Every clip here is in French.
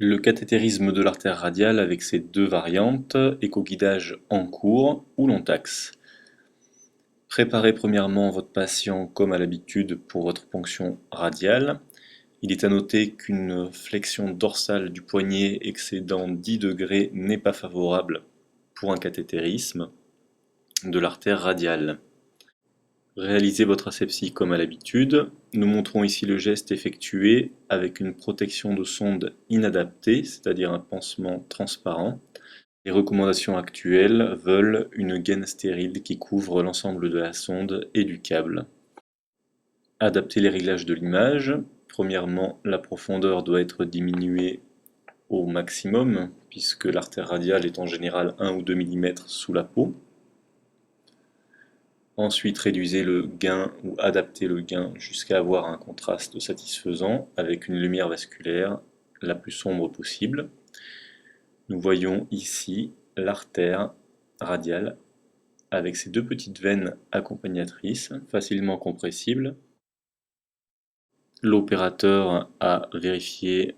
Le cathétérisme de l'artère radiale avec ses deux variantes, écoguidage en cours ou long axe. Préparez premièrement votre patient comme à l'habitude pour votre ponction radiale. Il est à noter qu'une flexion dorsale du poignet excédant 10 degrés n'est pas favorable pour un cathétérisme de l'artère radiale. Réalisez votre asepsie comme à l'habitude. Nous montrons ici le geste effectué avec une protection de sonde inadaptée, c'est-à-dire un pansement transparent. Les recommandations actuelles veulent une gaine stérile qui couvre l'ensemble de la sonde et du câble. Adapter les réglages de l'image. Premièrement, la profondeur doit être diminuée au maximum, puisque l'artère radiale est en général 1 ou 2 mm sous la peau. Ensuite, réduisez le gain ou adaptez le gain jusqu'à avoir un contraste satisfaisant avec une lumière vasculaire la plus sombre possible. Nous voyons ici l'artère radiale avec ses deux petites veines accompagnatrices facilement compressibles. L'opérateur a vérifié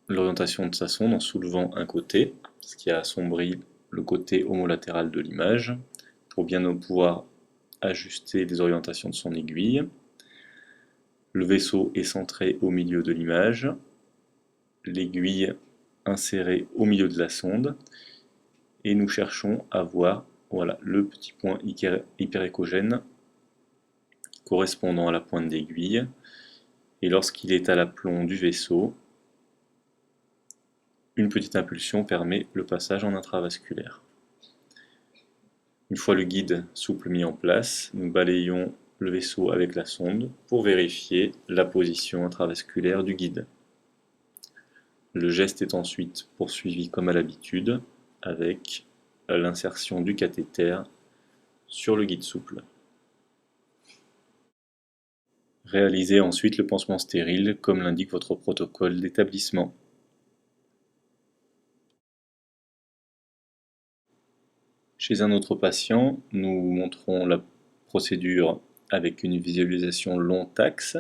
l'orientation de sa sonde en soulevant un côté, ce qui a assombri le côté homolatéral de l'image, pour bien pouvoir ajuster les orientations de son aiguille. Le vaisseau est centré au milieu de l'image, l'aiguille insérée au milieu de la sonde, et nous cherchons à voir voilà, le petit point hyperéchogène correspondant à la pointe d'aiguille, et lorsqu'il est à l'aplomb du vaisseau, une petite impulsion permet le passage en intravasculaire. Une fois le guide souple mis en place, nous balayons le vaisseau avec la sonde pour vérifier la position intravasculaire du guide. Le geste est ensuite poursuivi comme à l'habitude avec l'insertion du cathéter sur le guide souple. Réalisez ensuite le pansement stérile comme l'indique votre protocole d'établissement. Chez un autre patient, nous montrons la procédure avec une visualisation long axe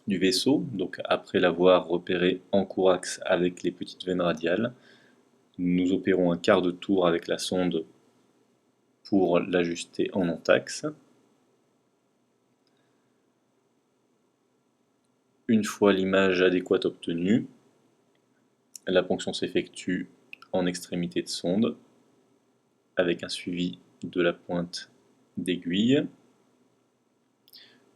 du vaisseau, donc après l'avoir repéré en court axe avec les petites veines radiales, nous opérons un quart de tour avec la sonde pour l'ajuster en long axe. Une fois l'image adéquate obtenue, la ponction s'effectue en extrémité de sonde avec un suivi de la pointe d'aiguille.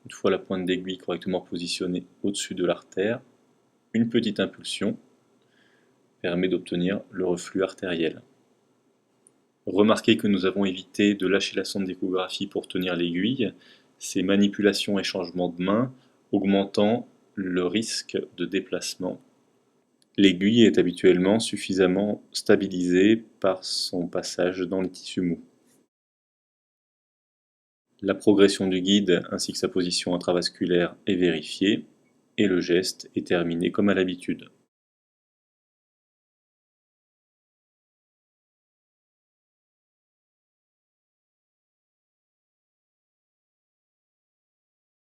Une fois la pointe d'aiguille correctement positionnée au-dessus de l'artère, une petite impulsion permet d'obtenir le reflux artériel. Remarquez que nous avons évité de lâcher la sonde d'échographie pour tenir l'aiguille, ces manipulations et changements de main augmentant le risque de déplacement. L'aiguille est habituellement suffisamment stabilisée par son passage dans les tissus mous. La progression du guide ainsi que sa position intravasculaire est vérifiée et le geste est terminé comme à l'habitude.